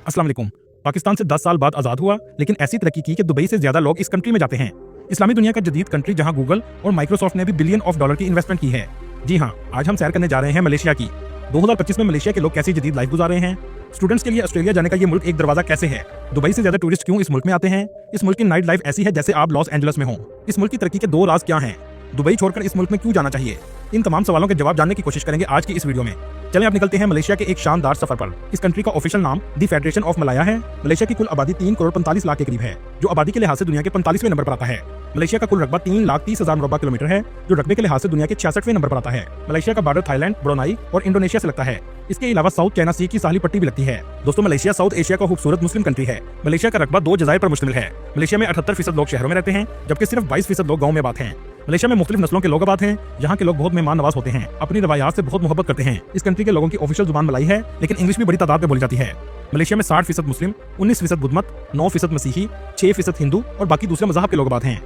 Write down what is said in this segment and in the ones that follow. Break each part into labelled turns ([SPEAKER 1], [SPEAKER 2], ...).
[SPEAKER 1] अस्सलाम वालेकुम। पाकिस्तान से 10 साल बाद आज़ाद हुआ, लेकिन ऐसी तरक्की की कि दुबई से ज़्यादा लोग इस कंट्री में जाते हैं। इस्लामी दुनिया का जदीद कंट्री जहां गूगल और माइक्रोसॉफ्ट ने भी बिलियन ऑफ डॉलर की इन्वेस्टमेंट की है। जी हां, आज हम सैर करने जा रहे हैं मलेशिया की। 2025 में मलेशिया के लोग कैसी जदीद लाइफ गुजार रहे हैं, स्टूडेंट्स के लिए ऑस्ट्रेलिया जाने का ये मुल्क एक दरवाजा कैसे है, दुबई से ज्यादा टूरिस्ट क्यों इस मुल्क में आते हैं, इस मुल्क की नाइट लाइफ ऐसी है जैसे आप लॉस एंजल्स में हो, इस मुल्क की तरक्की के 2 राज क्या हैं, दुबई छोड़कर इस मुल्क में क्यों जाना चाहिए, इन तमाम सवालों के जवाब जानने की कोशिश करेंगे आज की इस वीडियो में। चलें अब निकलते हैं मलेशिया के एक शानदार सफर पर। इस कंट्री का ऑफिशियल नाम दी फेडरेशन ऑफ मलाया है। मलेशिया की कुल आबादी 3 करोड़ 45 लाख के करीब है, जो आबादी के लिहाज से दुनिया के 45वें नंबर पर आता है। मलेशिया का कुल रकबा 3,30,000 मुरब्बा किलोमीटर है, जो रकबे के लिहाज से दुनिया के 66वें नंबर पर आता है। मलेशिया का बॉर्डर थाईलैंड, ब्रुनाई और इंडोनेशिया से लगता है। इसके अलावा साउथ चाइना सी की साहली पट्टी भी लगती है। दोस्तों, मलेशिया साउथ एशिया का खूबसूरत मुस्लिम कंट्री है। मलेशिया का रकबा 2 जज़ायर पर मुश्तमिल है। मलेशिया में 78% लोग शहरों में रहते हैं, जबकि सिर्फ 22% लोग गाँव में आबाद हैं। मलेशिया में मुख्तलिफ नस्लों के लोग आबाद हैं। यहाँ के लोग बहुत मेहमान नवाज होते हैं, अपनी रवायात से बहुत मोहब्बत करते हैं। इस कंट्री के लोगों की ऑफिशियल जुबान मलाई है, लेकिन इंग्लिश भी बड़ी तादाद में बोली जाती है। मलेशिया में 60% मुस्लिम, 19% बुद्ध मत, 9% मसीही, 6% हिंदू और बाकी दूसरे मज़हब के लोग आबाद हैं।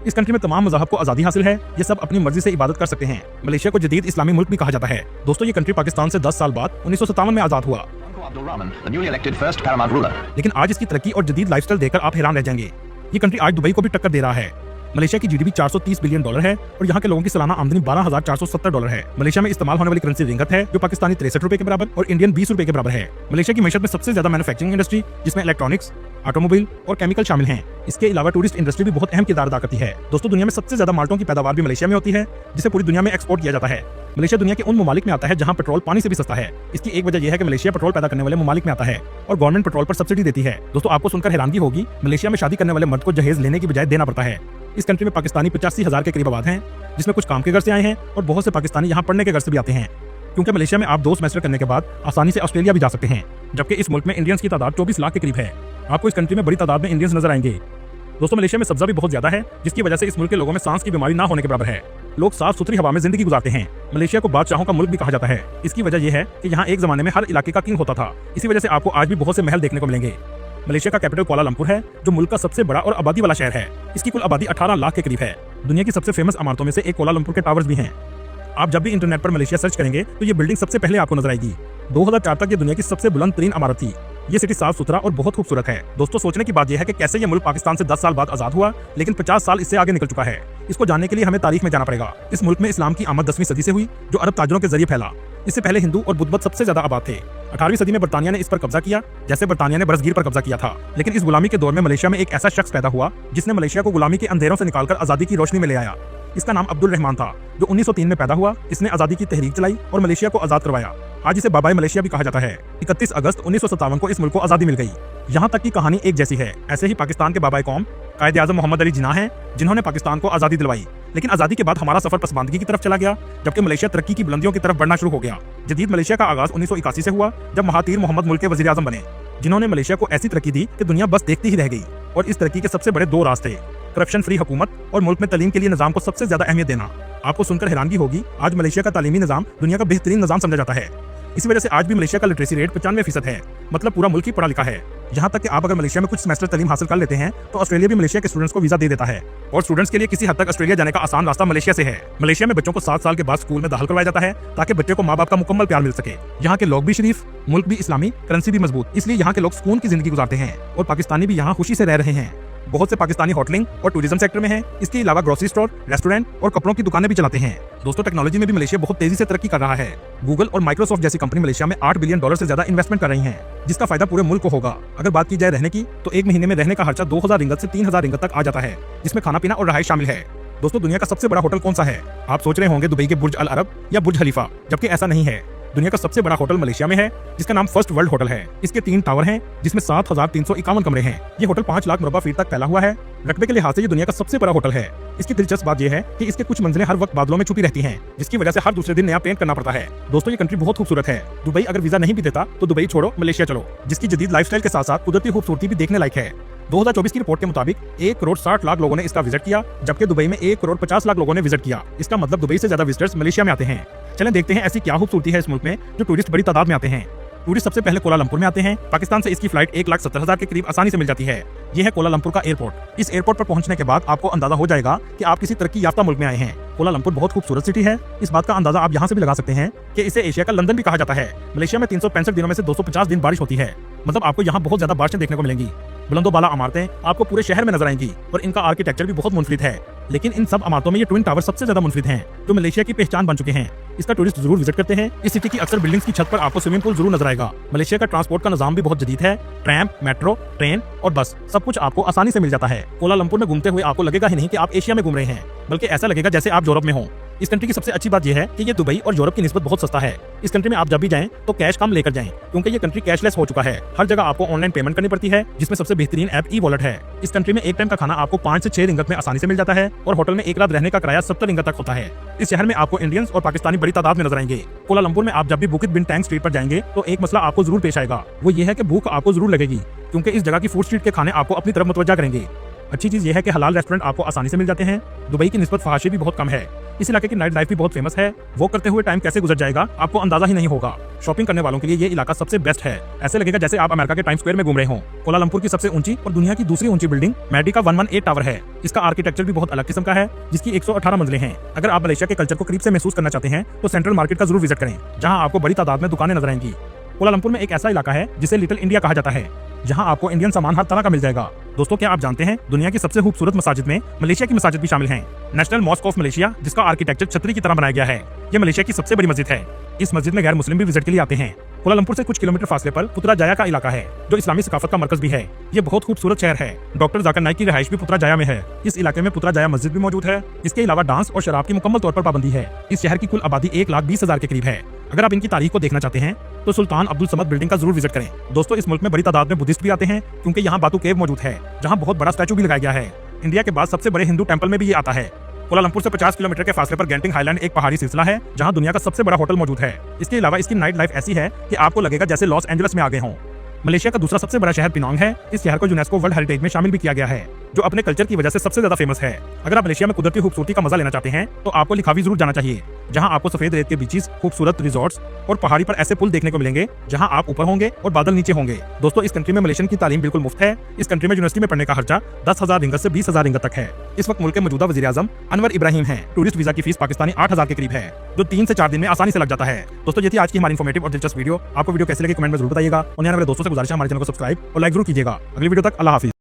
[SPEAKER 1] इस कंट्री में तमाम मज़हब को आज़ादी हासिल है, ये सब अपनी मर्जी से इबादत कर सकते हैं। मलेशिया को जदीद इस्लामी मुल्क भी कहा जाता है। दोस्तों, ये कंट्री पाकिस्तान से 10 साल बाद 1957 में आज़ाद हुआ, लेकिन आज इसकी तरक्की और जदीद लाइफस्टाइल देखकर आप हैरान रह जाएंगे। ये कंट्री आज दुबई को भी टक्कर दे रहा है। मलेशिया की जीडीपी 430 बिलियन डॉलर है और यहाँ के लोगों की सालाना आमदनी 12,470 डॉलर है। मलेशिया में इस्तेमाल होने वाली करेंसी रिंगत है, जो पाकिस्तानी 63 रुपए के बराबर और इंडियन 20 रुपए के बराबर है। मलेशिया की मैशत में सबसे ज्यादा मैन्युफैक्चरिंग इंडस्ट्री, जिसमें इलेक्ट्रॉनिक्स, ऑटोमोबाइल और केमिकल शामिल हैं। इसके अलावा टूरिस्ट इंडस्ट्री भी बहुत अहम किरदार अदा करती है। दोस्तों, दुनिया में सबसे ज्यादा माल्टों की पैदावार भी मलेशिया में होती है, जिसे पूरी दुनिया में एक्सपोर्ट किया जाता है। मलेशिया दुनिया के उन ममालिक में आता है जहां पेट्रोल पानी से भी सस्ता है। इसकी एक वजह यह है कि मलेशिया पेट्रोल पैदा करने वाले ममालिक में आता है और गवर्नमेंट पेट्रोल पर सब्सिडी देती है। दोस्तों, आपको सुनकर हैरानगी होगी, मलेशिया में शादी करने वाले मर्द को जहेज लेने की बजाय देना पड़ता है। इस कंट्री में पाकिस्तानी 85,000 के करीब आबाद हैं, जिसमें कुछ काम के घर से आए हैं और बहुत से पाकिस्तानी यहाँ पढ़ने के घर से भी आते हैं, क्योंकि मलेशिया में आप 2 सेमेस्टर करने के बाद आसानी से ऑस्ट्रेलिया भी जा सकते हैं। जबकि इस मुल्क में इंडियंस की तादाद 24 लाख के करीब है। आपको इस कंट्री में बड़ी तादाद में इंडियंस नजर आएंगे। दोस्तों, मलेशिया में सब्जा भी बहुत ज्यादा है, जिसकी वजह से इस मुल्क के लोगों में सांस की बीमारी ना होने के बराबर है। लोग साफ सुथरी हवा में जिंदगी गुजारते हैं। मलेशिया को बादशाहों का मुल्क भी कहा जाता है। इसकी वजह यह है कि यहाँ एक जमाने में हर इलाके का किंग होता था। इसी वजह से आपको आज भी बहुत से महल देखने को मिलेंगे। मलेशिया का कैपिटल कुआलालंपुर है, जो मुल्क का सबसे बड़ा और आबादी वाला शहर है। इसकी कुल आबादी 18 लाख के करीब है। दुनिया की सबसे फेमस इमारतों में से एक कुआलालंपुर के टावर्स भी हैं। आप जब भी इंटरनेट पर मलेशिया सर्च करेंगे तो ये बिल्डिंग सबसे पहले आपको नजर आएगी। 2004 तक ये दुनिया की सबसे बुलंद तरीन इमारत थी। ये सिटी साफ सुथरा और बहुत खूबसूरत है। दोस्तों, सोचने की बात यह है कि कैसे ये मुल्क पाकिस्तान से 10 साल बाद आजाद हुआ, लेकिन 50 साल इससे आगे निकल चुका है। इसको जानने के लिए हमें तारीख में जाना पड़ेगा। इस मुल्क में इस्लाम की आमद 10वीं सदी से हुई, जो अरब ताजरों के जरिए फैला। इससे पहले हिंदू और बुद्ध मत सबसे ज्यादा आबाद थे। 18वीं सदी में बर्तानिया ने इस पर कब्जा किया, जैसे बर्तानिया ने बरसगीर पर कब्जा किया था। लेकिन इस गुलामी के दौर में मलेशिया में एक ऐसा शख्स पैदा हुआ जिसने मलेशिया को गुलामी के अंधेरों से निकालकर आजादी की रोशनी में ले आया। इसका नाम अब्दुल रहमान था, जो 1903 में पैदा हुआ। इसने आजादी की तहरीक चलाई और मलेशिया को आजाद करवाया। आज इसे बाबाए मलेशिया भी कहा जाता है। 31 अगस्त 1957 को इस मुल्क को आजादी मिल गई। यहाँ तक की कहानी एक जैसी है। ऐसे ही पाकिस्तान के बाबाए कौम कायदे आज़म मोहम्मद अली जिन्ना हैं, जिन्होंने पाकिस्तान को आजादी दिलवाई। लेकिन आजादी के बाद हमारा सफर पसमानदगी की तरफ चला गया, जबकि मलेशिया तरक्की की बुलंदियों की तरफ बढ़ना शुरू हो गया। जदीद मलेशिया का आगाज 1981 से हुआ, जब महातीर मोहम्मद मुल्क के वजीर आजम बने, जिन्होंने मलेशिया को ऐसी तरक्की दी कि दुनिया बस देखती ही रह गई। और इस तरक्की के सबसे बड़े 2 रास्ते, करप्शन फ्री हुकूमत और मुल्क में तालीम के लिए निजाम को सबसे ज्यादा अहमियत देना। आपको सुनकर हैरानगी होगी, आज मलेशिया का तालीमी निजाम दुनिया का बेहतरीन निजाम समझा जाता है। इसी वजह से आज भी मलेशिया का लिटरेसी रेट 95% है, मतलब पूरा मुल्क ही पढ़ा लिखा है। यहाँ तक कि आप अगर मलेशिया में कुछ सेमेस्टर तालीम हासिल कर लेते हैं तो ऑस्ट्रेलिया भी मलेशिया के स्टूडेंट्स को वीजा दे देता है। और स्टूडेंट्स के लिए किसी हद तक ऑस्ट्रेलिया जाने का आसान रास्ता मलेशिया से है। मलेशिया में बच्चों को 7 साल के बाद स्कूल में दाखिल करवाया जाता है, ताकि बच्चे को माँ बाप का मुकम्मल प्यार मिल सके। यहाँ के लोग भी शरीफ, मुल्क भी इस्लामी, करेंसी भी मजबूत, इसलिए यहाँ के लोग सुकून की जिंदगी गुजारते हैं और पाकिस्तानी भी यहाँ खुशी से रह रहे हैं। बहुत से पाकिस्तानी होटलिंग और टूरिज्म सेक्टर में हैं। इसके अलावा ग्रोसरी स्टोर, रेस्टोरेंट और कपड़ों की दुकानें भी चलाते हैं। दोस्तों, टेक्नोलॉजी में भी मलेशिया बहुत तेजी से तरक्की कर रहा है। गूगल और माइक्रोसॉफ्ट जैसी कंपनी मलेशिया में 8 बिलियन डॉलर से ज्यादा इन्वेस्टमेंट कर रही हैं, जिसका फायदा पूरे मुल्क को होगा। अगर बात की जाए रहने की, तो एक महीने में रहने का खर्चा 2000 रिंगत से 3000 रिंगत तक आ जाता है, जिसमें खाना पीना और रहायश शामिल है। दोस्तों, दुनिया का सबसे बड़ा होटल कौन सा है? आप सोच रहे होंगे दुबई के बुर्ज अल अरब या बुर्ज खलीफा, जबकि ऐसा नहीं है। दुनिया का सबसे बड़ा होटल मलेशिया में है, जिसका नाम फर्स्ट वर्ल्ड होटल है। इसके 3 टावर हैं, जिसमें 7,351 कमरे हैं। ये होटल 5 लाख मुरब्बा फीट तक फैला हुआ है। रकबे के लिहाज से ये दुनिया का सबसे बड़ा होटल है। इसकी दिलचस्प बात यह है कि इसके कुछ मंजिलें हर वक्त बादलों में छुपी रहती हैं, जिसकी वजह से हर दूसरे दिन नया पेंट करना पड़ता है। दोस्तों, ये कंट्री बहुत खूबसूरत है। दुबई अगर वीजा नहीं भी देता तो दुबई छोड़ो मलेशिया चलो, जिसकी जदीद लाइफस्टाइल के साथ साथ कुदरती खूबसूरती भी देखने लायक है। 2024 की रिपोर्ट के मुताबिक 1 करोड़ 60 लाख लोगों ने इसका विजिट किया, जबकि दुबई में 1 करोड़ 50 लाख लोगों ने विजिट किया। इसका मतलब दुबई से ज्यादा विजिटर्स मलेशिया में आते हैं। चलें देखते हैं ऐसी क्या खूबसूरती है इस मुल्क में, जो टूरिस्ट बड़ी तादाद में आते हैं। टूरिस्ट सबसे पहले कुआलालंपुर में आते हैं। पाकिस्तान से इसकी फ्लाइट 1,70,000 के करीब आसानी से मिल जाती है। यह है कुआलालंपुर का एयरपोर्ट। इस एयरपोर्ट पर पहुंचने के बाद आपको अंदाजा हो जाएगा कि आप किसी तरक्की याफ्ता मुल्क में आए हैं। कुआलालंपुर बहुत खूबसूरत सिटी है। इस बात का अंदाजा आप यहाँ से भी लगा सकते हैं कि इसे एशिया का लंदन भी कहा जाता है। मलेशिया में 365 दिनों में से 250 दिन बारिश होती है। मतलब आपको यहाँ बहुत ज्यादा बारिशें देखने को मिलेंगी। बुलंदो बाला इमारतें आपको पूरे शहर में नजर आएंगी और इनका आर्किटेक्चर भी बहुत मुनफरिद है। लेकिन इन सब इमारतों में ये ट्विन टावर सबसे ज्यादा मुनफरिद हैं, जो मलेशिया की पहचान बन चुके हैं। इसका टूरिस्ट जरूर विजिट करते हैं। इस सिटी की अक्सर बिल्डिंग्स की छत पर आपको स्विमिंग पूल जरूर नजर आएगा। मलेशिया का ट्रांसपोर्ट का निजाम भी बहुत जदीद है। ट्रैम, मेट्रो, ट्रेन और बस सब कुछ आपको आसानी से मिल जाता है। कोलालंपुर में घूमते हुए आपको लगेगा ही नहीं कि आप एशिया में घूम रहे हैं, बल्कि ऐसा लगेगा जैसे आप यूरोप में हो। इस कंट्री की सबसे अच्छी बात यह है कि ये दुबई और यूरोप की निस्बत बहुत सस्ता है। इस कंट्री में आप जब भी जाएं तो कैश कम लेकर जाएं, क्योंकि ये कंट्री कैशलेस हो चुका है। हर जगह आपको ऑनलाइन पेमेंट करनी पड़ती है, जिसमें सबसे बेहतरीन ऐप ई वॉलेट है। इस कंट्री में एक टाइम का खाना आपको 5 से 6 रिंगत में आसानी से मिल जाता है और होटल में एक रात रहने का किराया 70 रिंगत तक होता है। इस शहर में आपको इंडियंस और पाकिस्तानी बड़ी तादाद में नजर आएंगे। कोलालंपुर में आप जब भी बुकित बिन टैंक स्ट्रीट पर जाएंगे तो एक मसला आपको जरूर पेश आएगा। वो ये है कि भूख आपको जरूर लगेगी, क्योंकि इस जगह की फूड स्ट्रीट के खाने आपको अपनी तरफ मुतवज्जा करेंगे। अच्छी चीज यह है कि हलाल रेस्टोरेंट आपको आसानी से मिल जाते हैं। दुबई की निस्बत फहाशी भी बहुत कम है। इस इलाके की नाइट लाइफ भी बहुत फेमस है। वो करते हुए टाइम कैसे गुजर जाएगा आपको अंदाजा ही नहीं होगा। शॉपिंग करने वालों के लिए ये इलाका सबसे बेस्ट है। ऐसे लगेगा जैसे आप अमेरिका के टाइम स्क्वायर में घूम रहे हो। कोलालंपुर की सबसे ऊंची और दुनिया की दूसरी ऊंची बिल्डिंग मैडी का 118 टावर है। इसका आर्किटेक्चर भी बहुत अलग किस्म का है, जिसकी 118 मंजिलें हैं। अगर आप मलेशिया के कल्चर को करीब से महसूस करना चाहते हैं तो सेंट्रल मार्केट का जरूर विजिट करें, जहाँ आपको बड़ी तादाद में दुकानें नजर आएंगी। कोलालंपुर में एक ऐसा इलाका है जिसे लिटिल इंडिया कहा जाता है, जहां आपको इंडियन सामान हर तरह का मिल जाएगा। दोस्तों, क्या आप जानते हैं दुनिया की सबसे खूबसूरत मसाजिद में मलेशिया की मसाजिद भी शामिल हैं। नेशनल मॉस्क ऑफ मलेशिया, जिसका आर्किटेक्चर छतरी की तरह बनाया गया है, ये मलेशिया की सबसे बड़ी मस्जिद है। इस मस्जिद में गैर मुस्लिम भी विजिट के लिए आते हैं। कोलालंपुर से कुछ किलोमीटर फासले पर पुत्राजाया का इलाका है, जो इस्लामी सकाफत का मरकज भी है। ये बहुत खूबसूरत शहर है। डॉक्टर जाकिर नाइक की रिहाइश भी पुत्राजाया में है। इस इलाके में पुत्राजाया मस्जिद भी मौजूद है। इसके अलावा डांस और शराब की मुकम्मल तौर पर पाबंदी है। इस शहर की कुल आबादी 1,20,000 के करीब है। अगर आप इनकी तारीख को देखना चाहते हैं तो सुल्तान अब्दुल समद बिल्डिंग का जरूर विजिट करें। दोस्तों, इस मुल्क में बड़ी तादाद में बुद्धिस्ट भी आते हैं, क्योंकि यहाँ बातू केव मौजूद है, जहाँ बहुत बड़ा स्टैचू भी लगाया गया है। इंडिया के बाद सबसे बड़े हिंदू टेंपल में भी ये आता है। कोलालंपुर से 50 किलोमीटर के फासले पर गेंटिंग हाईलैंड एक पहाड़ी सिलसिला है, जहां दुनिया का सबसे बड़ा होटल मौजूद है। इसके अलावा इसकी नाइट लाइफ ऐसी है कि आपको लगेगा जैसे लॉस एंजलिस में आ गए हों। मलेशिया का दूसरा सबसे बड़ा शहर पिनांग है। इस शहर को यूनेस्को वर्ल्ड हेरिटेज में शामिल भी किया गया है, जो अपने कल्चर की वजह से सबसे ज्यादा फेमस है। अगर आप मलेशिया में कुदरती खूबसूरती का मजा लेना चाहते हैं तो आपको लिखावी जरूर जाना चाहिए, जहां आपको सफेद रेत के बीचेस, खूबसूरत रिजॉर्ट्स और पहाड़ी पर ऐसे पुल देखने को मिलेंगे जहां आप ऊपर होंगे और बादल नीचे होंगे। दोस्तों, इस कंट्री में मलेशियन की तालीम बिल्कुल मुफ्त है। इस कंट्री में यूनिवर्सिटी में पढ़ने का खर्चा 10,000 रिंगत से 20,000 रिंगत तक है। इस वक्त मुल्क के मौजूदा वज़ीर आज़म अनवर इब्राहिम हैं। टूरिस्ट वीजा की फीस पाकिस्तानी 8,000 के करीब है, जो 3 से 4 दिन में आसानी से लग जाता है। दोस्तों, ये थी आज की हमारी इन्फॉर्मेटिव और दिलचस्प वीडियो। आपको वीडियो कैसे लगे कमेंट में जरूर बताइएगा। और मेरे दोस्तों से गुजारिश है हमारे चैनल को सब्सक्राइब और लाइक जरूर कीजिएगा। अगली वीडियो तक अल्लाह हाफिज।